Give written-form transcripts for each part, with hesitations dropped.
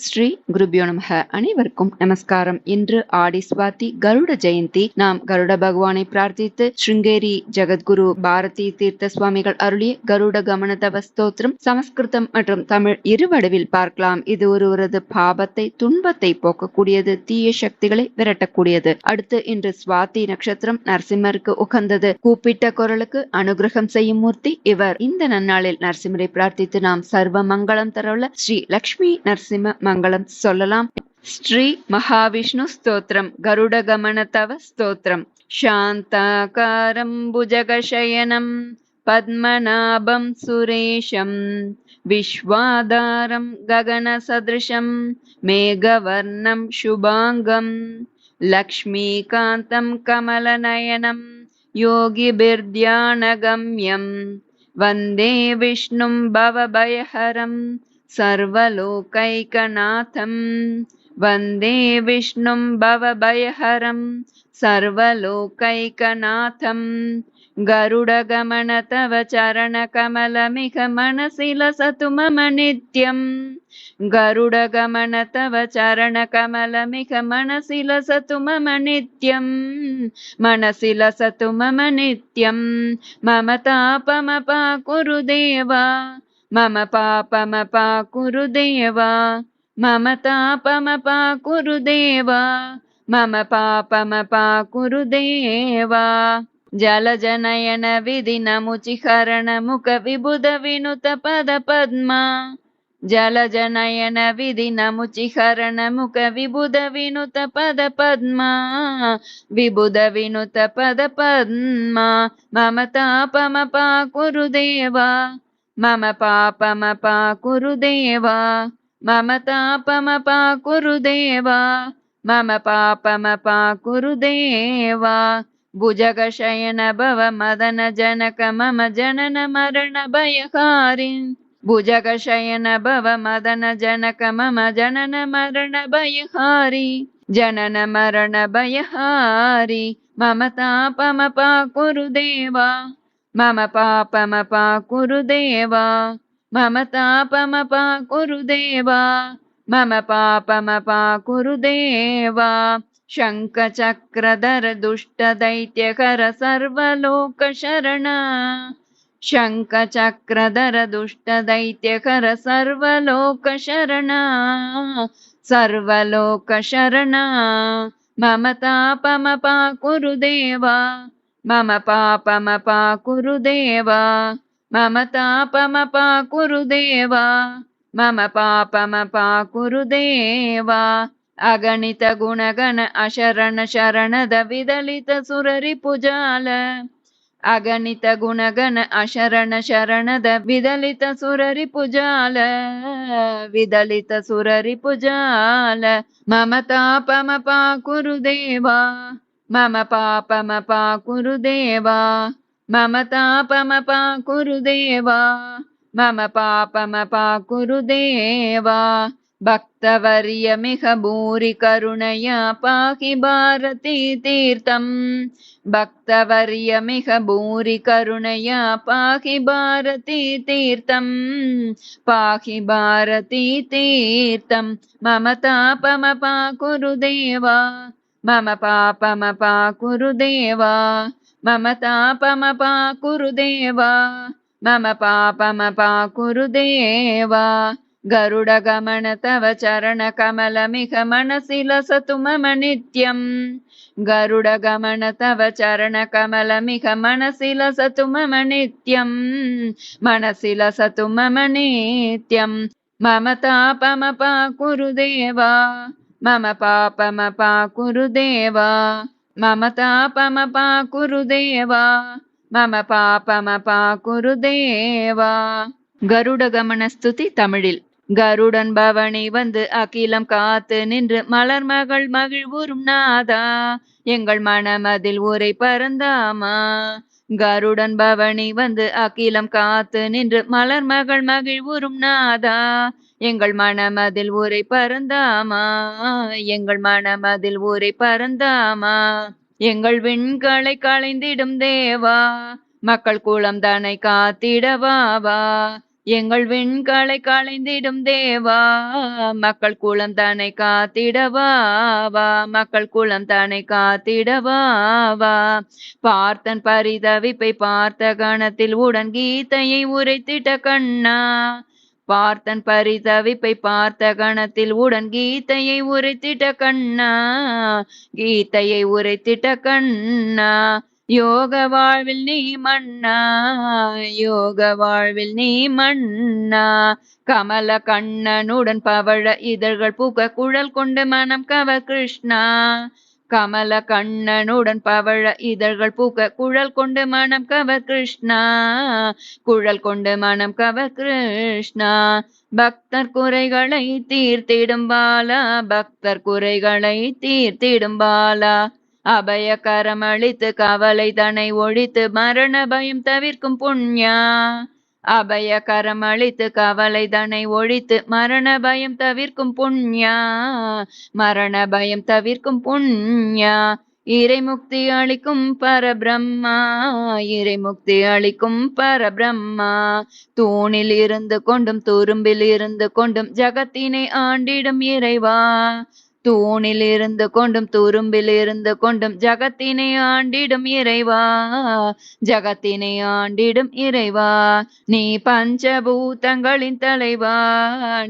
ஸ்ரீ குருபியோ நமக. அனைவருக்கும் நமஸ்காரம். இன்று ஆடி ஸ்வாதி கருட ஜெயந்தி. நாம் கருட பகவானை பிரார்த்தித்து ஸ்ருங்கேரி ஜெகத்குரு பாரதி தீர்த்த சுவாமிகள் அருளிய கருட கமன தவ ஸ்தோத்திரம் சமஸ்கிருதம் மற்றும் தமிழ் இருவடிவில் பார்க்கலாம். இது ஒருவரது பாபத்தை துன்பத்தை போக்கக்கூடியது, தீய சக்திகளை விரட்டக்கூடியது. அடுத்து இன்று சுவாதி நட்சத்திரம் நரசிம்மருக்கு உகந்தது. கூப்பிட்ட குரலுக்கு அனுகிரகம் செய்யும் மூர்த்தி இவர். இந்த நன்னாளில் நரசிம்மரை பிரார்த்தித்து நாம் சர்வ மங்களம் தரவுள்ள ஸ்ரீ லக்ஷ்மி நரசிம்ம மங்களம் சொல்லலாம். ஸ்ரீ மகாவிஷ்ணு ஸ்தோத்திரம் கருட கமன தவ ஸ்தோத்திரம். சாந்தாகாரம் புஜகசயனம் பத்மநாபம் சுரேஷம் விஸ்வாதாரம் ககன சதிருஷம் மேகவர்ணம் சுபாங்கம் லக்ஷ்மீகாந்தம் கமலநயனம் யோகிபிர்த்யானகம்யம் வந்தே விஷ்ணும் பவபயஹரம் சர்வலோகைகநாதம். வந்தே விஷ்ணும் பவபயஹரம் சர்வலோகைகநாதம். கருடகமன தவ சரணகமலமிக மனசி லசது மம நித்யம். கருடகமன தவ சரணகமலமிக மனசி லசது மம நித்யம். மனசி லசது மம நித்யம். மம தாபமபா குரு தேவா மம பாபமபா குரு தேவா. மம தாபமபா குரு தேவா மம பாபமபா குரு தேவா. ஜலஜனயன விதின முச்சிகரண முக விபுத வினுத பத பத்மா. ஜலஜனயன விதின முச்சிகரண முக விபுத வினுத பத பத்மா. விபுத வினுத பத பத்மா. மம தாபமபா குரு தேவா மம பாபமபா குரு தேவா. மம தாபமபா குரு தேவா மம பாபமபா குரு தேவா. புஜகசயன பவ மதன ஜனக மம ஜனன மரண பயகாரின். புஜகசயன பவ மதன ஜனக மம ஜனன மரண பயகாரி. ஜனன மரண பயகாரி. மம தாபமபா குரு தேவா மம பாபமபா குரு தேவா. மம தாபமபா குரு தேவா மம பாபமபா குரு தேவா. சங்க சக்கரதர துஷ்ட தைத்யகர சர்வலோக சரண. சங்க சக்கரதர துஷ்ட தைத்யகர சர்வலோக சரண. சர்வலோக சரண. மம தாபமபா குரு தேவா மம பாபமபா குரு தேவா. மம தாபமபா குரு தேவா மம பாபமபா குரு தேவா. அகணித குணகண அசரண சரணத விதலித சுரரி புஜால. அகணித குணகண அசரண சரணத விதலித சுரரி புஜால. விதலித சுரரி புஜால. மம தாபமபா குரு தேவா மம பாபமபா குரு தேவா. மம தாபமபா குரு தேவா மம பாபமபா குரு தேவா. பக்தவரியமிக பூரி கருணையா பாகி பாரதி தீர்த்தம். பக்தவரியமிக பூரி கருணையா பாகி பாரதி தீர்த்தம். பாகி பாரதி தீர்த்தம். மம தாபமபா குரு தேவா மம பாபமபா குரு தேவா. மம தாபமபா குரு தேவா மம பாபமபா குரு தேவா. கருட கமன தவ சரண கமலமிக மனசி லசது மம நித்யம். கருட கமன தவ சரண கமலமிக மனசி லசது மம நித்யம். மனசி லசது மம நித்யம். மம தாபமபா குரு தேவா மம பாபமபா குரு தேவா. மம தாபமபா குரு தேவா மம பாபமபா குரு தேவா. கருட கமன ஸ்துதி தமிழில். கருடன் பவனி வந்து அகிலம் காத்து நின்று மலர் மகள் மகிழ்வுறும் நாதா எங்கள் மனமதில் ஊரை பரந்தாமா. கருடன் பவனி வந்து அகிலம் காத்து நின்று மலர் மகள் மகிழ்வுறும் நாதா எங்கள் மனமதில் ஊரை பரந்தாமா. எங்கள் மனமதில் ஊரை பரந்தாமா. எங்கள் விண்களை களைந்திடும் தேவா மக்கள் குலம் தன்னை காத்திடவாவா. எங்கள் விண்களை களைந்திடும் தேவா, மக்கள் குலம் தன்னை காத்திடவாவா, மக்கள் குலம் தன்னை காத்திடவாவா. பார்த்தன் பரிதவிப்பை பார்த்த கணத்தில் உடன் கீதையை உரைத்திட்ட கண்ணா, பார்த்தன் பரிதவிப்பை பார்த்த கணத்தில் உடன் கீதையை உரைத்திட்ட கண்ணா, கீதையை உரைத்திட்ட கண்ணா. யோக வாழ்வில் நீ மன்னா, யோக வாழ்வில் நீ மன்னா. கமல கண்ணனுடன் பவழ இதழ்கள் பூக்க குழல் கொண்டு மனம் கவர் கிருஷ்ணா, கமல கண்ணனுடன் பவழ இதழ்கள் பூக்க குழல் கொண்டு மனம் கவர் கிருஷ்ணா, குழல் கொண்டு மனம் கவர் கிருஷ்ணா. பக்தர் குறைகளை தீர்த்திடும் பாலா, பக்தர் குறைகளை தீர்த்திடும் பாலா. அபய கரமளித்து கவலை தனை ஒழித்து மரண பயம் தவிர்க்கும் புண்ணியா, அபய கரமளித்து கவலை தனை ஒழித்து மரண பயம் தவிர்க்கும் புண்ணியா, மரண பயம் தவிர்க்கும் புண்ணியா. இறைமுக்தி அளிக்கும் பரபிரம்மா, இறைமுக்தி அளிக்கும் பரபிரம்மா. தூணில் இருந்து கொண்டும் துரும்பில் இருந்து கொண்டும் ஜகத்தினை ஆண்டிடும் இறைவா, தூணில் இருந்து கொண்டும் துரும்பில் இருந்து கொண்டும் ஜகத்தினை ஆண்டிடும் இறைவா, ஜகத்தினை ஆண்டிடும் இறைவா. நீ பஞ்சபூதங்களின் தலைவா,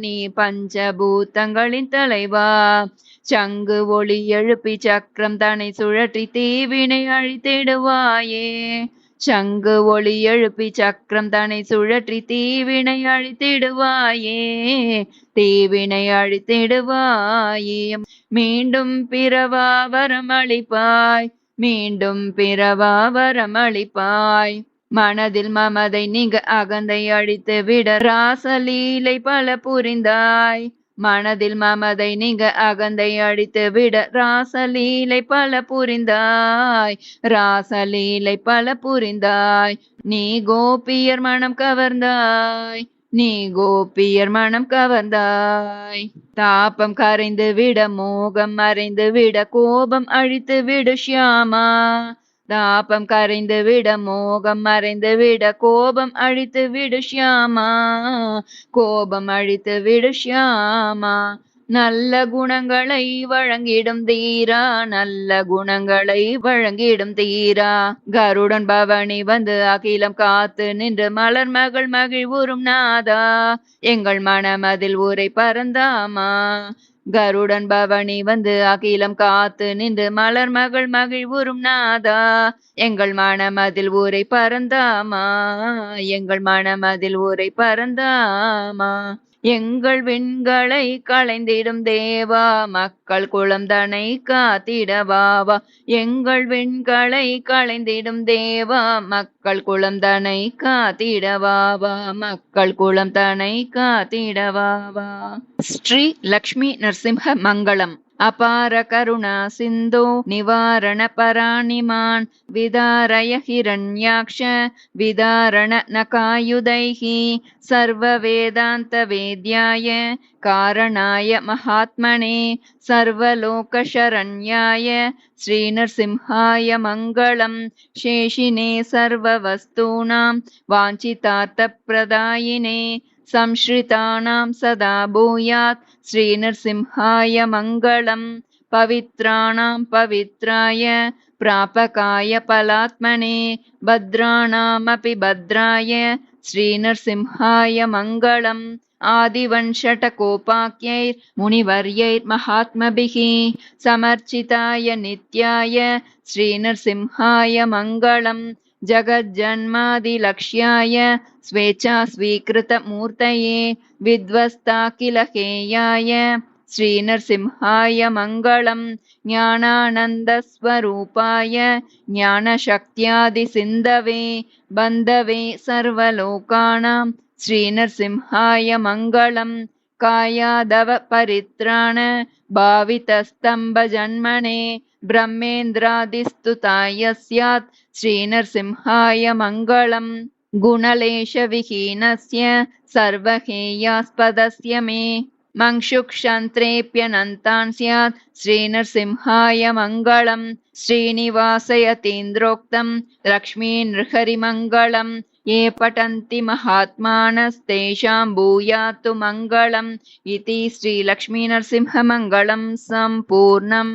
நீ பஞ்சபூதங்களின் தலைவா. சங்கு ஒளி எழுப்பி சக்கரம் தனை சுழற்றி தீவினை அழித்திடுவாயே, சங்கு ஒளி எழுப்பி சக்கரம் தனை சுழற்றி தீவினை அழித்திடுவாயே, தீவினை அழித்திடுவாயே. மீண்டும் பிறவா வரமளிப்பாய், மீண்டும் பிறவா வரமளிப்பாய். மனதில் மமதை நீங்க அகந்தை அழித்து விட ராசலீலை பல புரிந்தாய், மனதில் மமதை நீங்க அகந்தை அழித்து விட ராசலீலை பல புரிந்தாய், ராசலீலை பல புரிந்தாய். நீ கோபியர் மனம் கவர்ந்தாய், நீ கோபியர் மனம் கவர்ந்தாய். தாபம் கரைந்து விட மோகம் மறைந்து விட கோபம் அழித்து விடு ஷியாமா, தாபம் கரைந்து விட மோகம் மறைந்து விட கோபம் அழித்து விடு ஷியாமா, கோபம் அழித்து விடு ஷியாமா. நல்ல குணங்களை வழங்கிடும் தீரா, நல்ல குணங்களை வழங்கிடும் தீரா. கருடன் பவனி வந்து அகிலம் காத்து நின்று மலர் மகள் மகிழ்வுறும் நாதா, எங்கள் மனமதில் ஊரை பரந்தாமா. கருடன் பவனி வந்து அகிலம் காத்து நின்று மலர் மகள் மகிழ்வுறும் நாதா, எங்கள் மனமதில் ஊரை பரந்தாமா, எங்கள் மனமதில் ஊரை பரந்தாமா. எங்கள் விண்களை களைந்திடும் தேவா, மக்கள் குலம் தனை காத்திடவாவா, எங்கள் விண்களை களைந்திடும் தேவா, மக்கள் குலம் தனை காத்திடவாவா, மக்கள் குலம் தனை காத்திடவாவா. ஸ்ரீ லக்ஷ்மி நரசிம்ஹ மங்களம். அபார கருணா சிந்தோ நிவாரண பராணிமான் விதாரய ஹிரண்யாக்ஷ விதாரண நகாயுதைஹி சர்வ வேதாந்த வேத்யாய காரணாய மகாத்மனே சர்வலோக சரண்யாய ஸ்ரீநரசிம்ஹாய மங்களம். சேஷினே சர்வவஸ்தூனாம் வாஞ்சிதார்த்த பிரதாயினே சம்ஸ்ருதானாம் சதா பூயாத் ஸ்ரீநரசிம்ஹாய மங்களம். பவித்ராணாம் பவித்ராய பிராபகாய பலாத்மனே பத்ராணாமபி பத்ராய ஸ்ரீநரசிம்ஹாய மங்களம். ஆதிவன்ஷடகோபாக்யைர் முனிவர்யைர் மகாத்மபிஹி சமர்ச்சிதாய நித்யாய ஸ்ரீநரசிம்ஹாய மங்களம். ஜகஜன்மாதிலக்ஷ்யாய ஸ்வேச்சா ஸ்வீகிருத மூர்த்தயே வித்வஸ்தாகிலஹேயாய ஸ்ரீநரசிம்ஹாய மங்களம். ஞானானந்தஸ்வரூபாய ஞானசக்தியாதி சிந்தவே பந்தவே சர்வலோகானாம் ஸ்ரீநரசிம்ஹாய மங்களம். காயாதவ பரித்ராண பாவிதஸ்தம்ப ஜன்மனே பிரம்மேந்திராதிஸ்துதாய ஸ்யாத் ஸ்ரீநரசிம்ஹாய மங்களம். குணலேஷ விஹீனஸ்ய சர்வஹேயாஸ்பதஸ்ய மே மங்ஷுக்ஷந்த்ரேப்யனந்தான் ஸ்யாத் ஸ்ரீநரசிம்ஹாய மங்களம். ஸ்ரீனிவாசயதீந்திரோக்தம் லக்ஷ்மீ நிருஹரி மங்களம். ये पठन्ति महात्मानस्तेषां भूयात्तु मङ्गलम् इति श्रीलक्ष्मीनरसिंहमङ्गलं सम्पूर्णम्।